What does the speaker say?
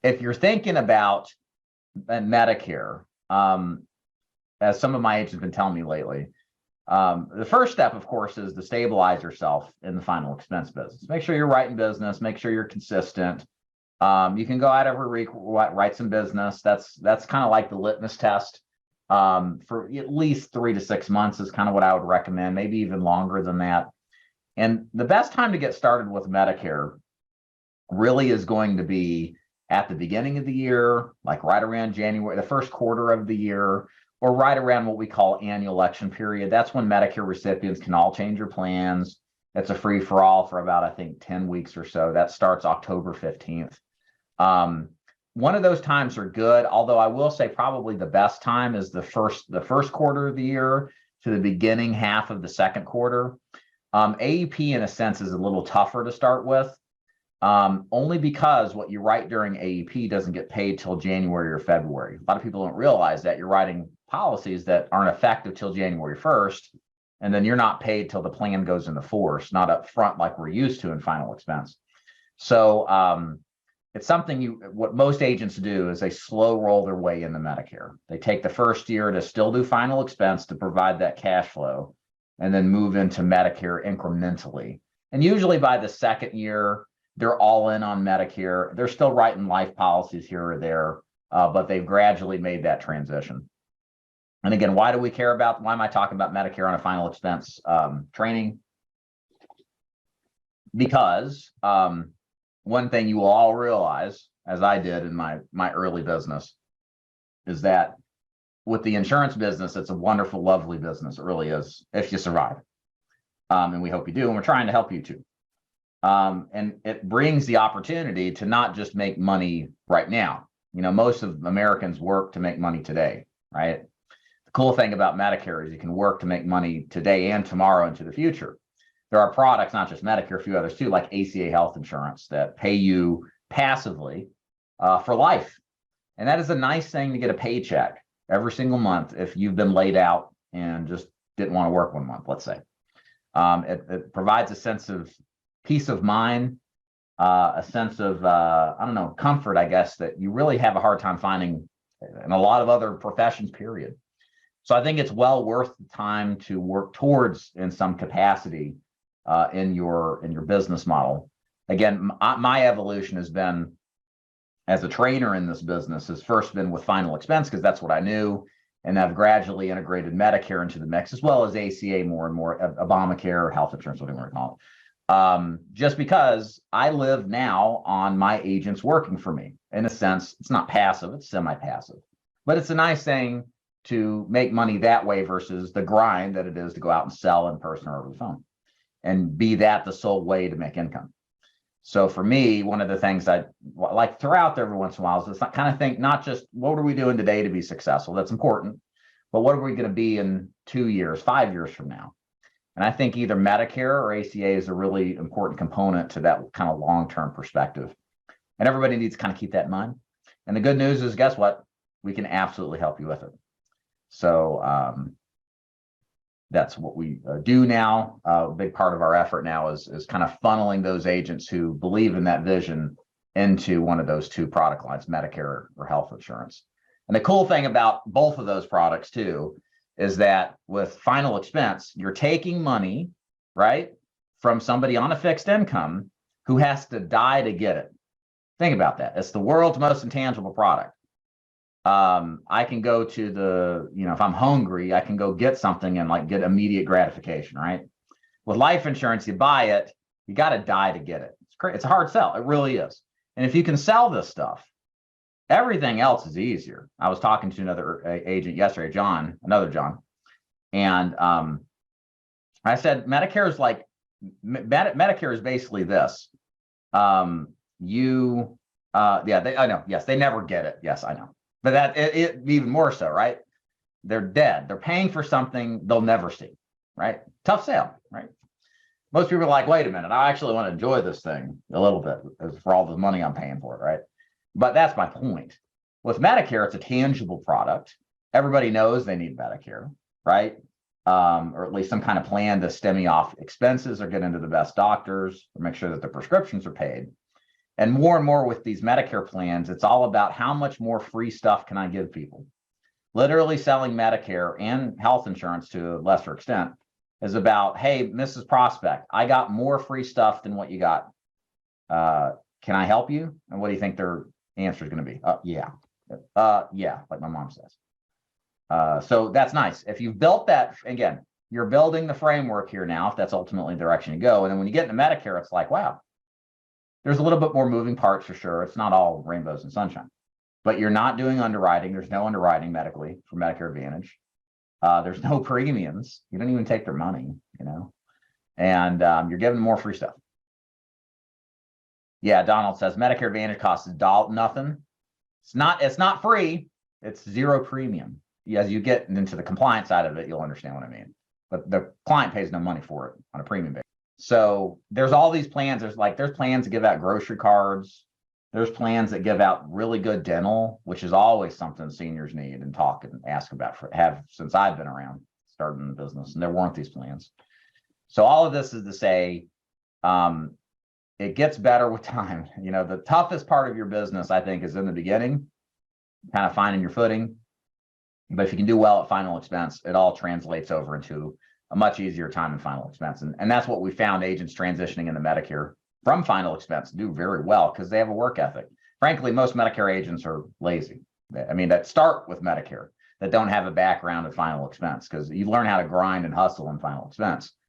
if you're thinking about Medicare, as some of my agents have been telling me lately, the first step, of course, is to stabilize yourself in the final expense business. Make sure you're writing business, make sure you're consistent. You can go out every week, write some business. That's kind of like the litmus test. For at least 3 to 6 months is kind of what I would recommend, maybe even longer than that. And the best time to get started with Medicare really is going to be at the beginning of the year, like right around January, the first quarter of the year, or right around what we call annual election period. That's when Medicare recipients can all change their plans. It's a free for all for about, I think, 10 weeks or so. That starts October 15th. One of those times are good, although I will say probably the best time is the first quarter of the year to the beginning half of the second quarter. AEP, in a sense, is a little tougher to start with, only because what you write during AEP doesn't get paid till January or February. A lot of people don't realize that you're writing policies that aren't effective till January 1st, and then you're not paid till the plan goes into force, not up front like we're used to in final expense. So it's something what most agents do is they slow roll their way into Medicare. They take the first year to still do final expense to provide that cash flow, and then move into Medicare incrementally. And usually by the second year, they're all in on Medicare. They're still writing life policies here or there, but they've gradually made that transition. And again, why am I talking about Medicare on a final expense training? Because one thing you will all realize, as I did in my early business, is that with the insurance business, it's a wonderful, lovely business. It really is, if you survive. And we hope you do, and we're trying to help you too. And it brings the opportunity to not just make money right now. You know, most of Americans work to make money today, right? The cool thing about Medicare is you can work to make money today and tomorrow into the future. There are products, not just Medicare, a few others too, like ACA health insurance that pay you passively for life. And that is a nice thing to get a paycheck every single month if you've been laid out and just didn't want to work one month, let's say. It provides a sense of peace of mind, a sense of, comfort, I guess, that you really have a hard time finding in a lot of other professions, period. So I think it's well worth the time to work towards in some capacity in your business model. Again, my evolution has been as a trainer in this business has first been with final expense because that's what I knew, and I've gradually integrated Medicare into the mix as well as ACA more and more, Obamacare, health insurance, whatever you want to call it. Just because I live now on my agents working for me. In a sense, it's not passive, it's semi-passive, but it's a nice thing to make money that way versus the grind that it is to go out and sell in person or over the phone and be that the sole way to make income. So for me, one of the things I like to throw out there every once in a while is this kind of think, not just what are we doing today to be successful? That's important, but what are we going to be in 2 years, 5 years from now? And I think either Medicare or ACA is a really important component to that kind of long-term perspective. And everybody needs to kind of keep that in mind. And the good news is, guess what? We can absolutely help you with it. So that's what we do now. A big part of our effort now is kind of funneling those agents who believe in that vision into one of those two product lines, Medicare or health insurance. And the cool thing about both of those products too is that with final expense, you're taking money, right, from somebody on a fixed income who has to die to get it. Think about that. It's the world's most intangible product. I can go to if I'm hungry, I can go get something and like get immediate gratification, right? With life insurance, you buy it, you got to die to get it. It's a hard sell. It really is. And if you can sell this stuff, everything else is easier. I was talking to another agent yesterday, another John, and I said, Medicare is basically this. I know. Yes, they never get it. Yes, I know. But that it even more so, right? They're dead. They're paying for something they'll never see, right? Tough sale, right? Most people are like, wait a minute, I actually want to enjoy this thing a little bit for all the money I'm paying for it, right? But that's my point. With Medicare, it's a tangible product. Everybody knows they need Medicare, right? Or at least some kind of plan to stem off expenses or get into the best doctors or make sure that the prescriptions are paid. And more with these Medicare plans, it's all about how much more free stuff can I give people. Literally selling Medicare and health insurance to a lesser extent is about, hey, Mrs. Prospect, I got more free stuff than what you got. Can I help you? And what do you think their answer is going to be? Yeah. Yeah, like my mom says. So that's nice. If you've built that, again, you're building the framework here now, if that's ultimately the direction you go. And then when you get into Medicare, it's like, wow, there's a little bit more moving parts for sure. It's not all rainbows and sunshine, but you're not doing underwriting. There's no underwriting medically for Medicare Advantage. There's no premiums. You don't even take their money, and you're giving them more free stuff. Yeah, Donald says Medicare Advantage costs nothing. It's not free. It's zero premium. As you get into the compliance side of it, you'll understand what I mean. But the client pays no money for it on a premium basis. So there's all these plans. There's plans that give out grocery cards. There's plans that give out really good dental, which is always something seniors need and talk and ask about have since I've been around starting the business, and there weren't these plans. So all of this is to say, it gets better with time. The toughest part of your business, I think, is in the beginning, kind of finding your footing. But if you can do well at final expense, it all translates over into a much easier time in final expense. And that's what we found agents transitioning into Medicare from final expense do very well because they have a work ethic. Frankly, most Medicare agents are lazy. I mean, that start with Medicare that don't have a background of final expense because you learn how to grind and hustle in final expense.